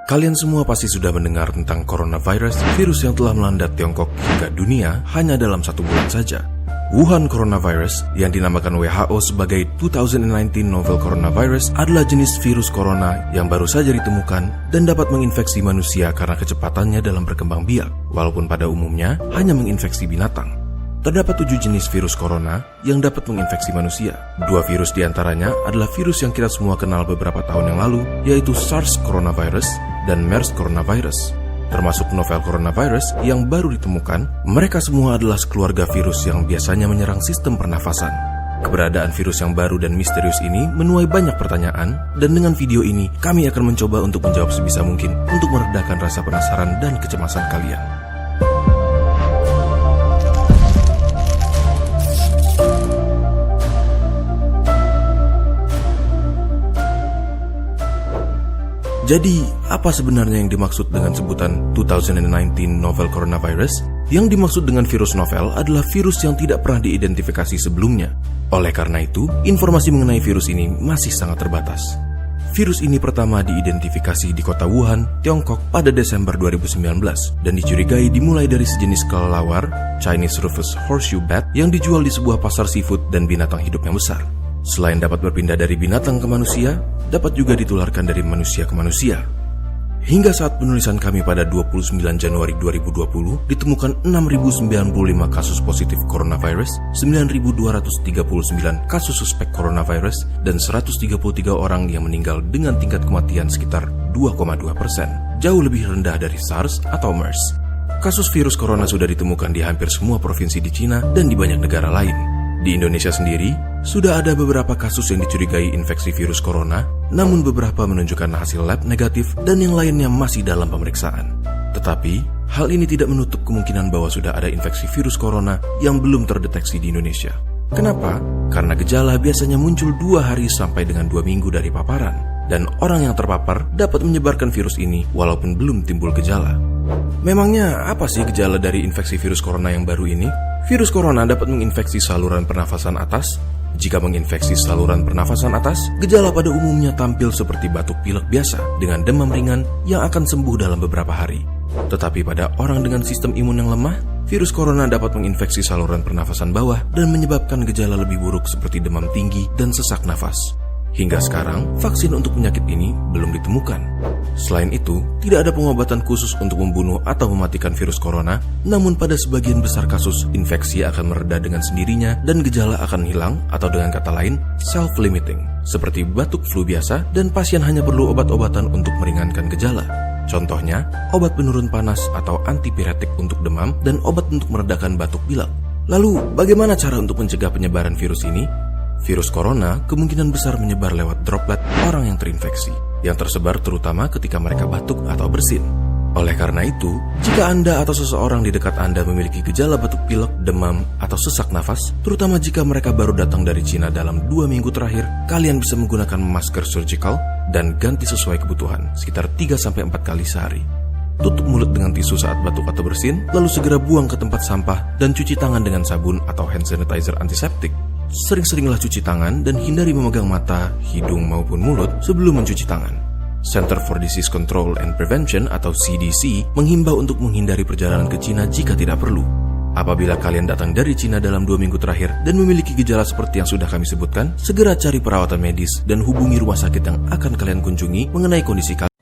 Kalian semua pasti sudah mendengar tentang coronavirus, virus yang telah melanda Tiongkok hingga dunia hanya dalam 1 bulan saja. Wuhan coronavirus, yang dinamakan WHO sebagai 2019 novel coronavirus, adalah jenis virus corona yang baru saja ditemukan dan dapat menginfeksi manusia karena kecepatannya dalam berkembang biak, walaupun pada umumnya hanya menginfeksi binatang. Terdapat 7 jenis virus corona yang dapat menginfeksi manusia. 2 virus diantaranya adalah virus yang kita semua kenal beberapa tahun yang lalu, yaitu SARS coronavirus dan MERS coronavirus. Termasuk novel coronavirus yang baru ditemukan, mereka semua adalah sekeluarga virus yang biasanya menyerang sistem pernafasan. Keberadaan virus yang baru dan misterius ini menuai banyak pertanyaan, dan dengan video ini kami akan mencoba untuk menjawab sebisa mungkin untuk meredakan rasa penasaran dan kecemasan kalian. Jadi, apa sebenarnya yang dimaksud dengan sebutan 2019 novel coronavirus? Yang dimaksud dengan virus novel adalah virus yang tidak pernah diidentifikasi sebelumnya. Oleh karena itu, informasi mengenai virus ini masih sangat terbatas. Virus ini pertama diidentifikasi di kota Wuhan, Tiongkok pada Desember 2019 dan dicurigai dimulai dari sejenis kelelawar, Chinese Rufous Horseshoe Bat, yang dijual di sebuah pasar seafood dan binatang hidup yang besar. Selain dapat berpindah dari binatang ke manusia, dapat juga ditularkan dari manusia ke manusia. Hingga saat penulisan kami pada 29 Januari 2020, ditemukan 6.095 kasus positif coronavirus, 9.239 kasus suspek coronavirus, dan 133 orang yang meninggal dengan tingkat kematian sekitar 2,2%, jauh lebih rendah dari SARS atau MERS. Kasus virus corona sudah ditemukan di hampir semua provinsi di Cina dan di banyak negara lain. Di Indonesia sendiri, sudah ada beberapa kasus yang dicurigai infeksi virus corona, namun beberapa menunjukkan hasil lab negatif dan yang lainnya masih dalam pemeriksaan. Tetapi, hal ini tidak menutup kemungkinan bahwa sudah ada infeksi virus corona yang belum terdeteksi di Indonesia. Kenapa? Karena gejala biasanya muncul 2 hari sampai dengan 2 minggu dari paparan, dan orang yang terpapar dapat menyebarkan virus ini walaupun belum timbul gejala. Memangnya apa sih gejala dari infeksi virus corona yang baru ini? Virus corona dapat menginfeksi saluran pernafasan atas. Jika menginfeksi saluran pernafasan atas, gejala pada umumnya tampil seperti batuk pilek biasa dengan demam ringan yang akan sembuh dalam beberapa hari. Tetapi pada orang dengan sistem imun yang lemah, virus corona dapat menginfeksi saluran pernafasan bawah dan menyebabkan gejala lebih buruk seperti demam tinggi dan sesak nafas. Hingga sekarang, vaksin untuk penyakit ini belum ditemukan. Selain itu, tidak ada pengobatan khusus untuk membunuh atau mematikan virus corona, namun pada sebagian besar kasus, infeksi akan mereda dengan sendirinya dan gejala akan hilang, atau dengan kata lain, self-limiting, seperti batuk flu biasa, dan pasien hanya perlu obat-obatan untuk meringankan gejala. Contohnya, obat penurun panas atau antipiretik untuk demam dan obat untuk meredakan batuk pilek. Lalu, bagaimana cara untuk mencegah penyebaran virus ini? Virus corona kemungkinan besar menyebar lewat droplet orang yang terinfeksi, yang tersebar terutama ketika mereka batuk atau bersin. Oleh karena itu, jika Anda atau seseorang di dekat Anda memiliki gejala batuk pilek, demam, atau sesak nafas, terutama jika mereka baru datang dari Cina dalam 2 minggu terakhir, kalian bisa menggunakan masker surgical dan ganti sesuai kebutuhan, sekitar 3-4 kali sehari. Tutup mulut dengan tisu saat batuk atau bersin, lalu segera buang ke tempat sampah dan cuci tangan dengan sabun atau hand sanitizer antiseptik. Sering-seringlah cuci tangan dan hindari memegang mata, hidung maupun mulut sebelum mencuci tangan. Center for Disease Control and Prevention atau CDC menghimbau untuk menghindari perjalanan ke Cina jika tidak perlu. Apabila kalian datang dari Cina dalam 2 minggu terakhir dan memiliki gejala seperti yang sudah kami sebutkan, segera cari perawatan medis dan hubungi rumah sakit yang akan kalian kunjungi mengenai kondisi kalian.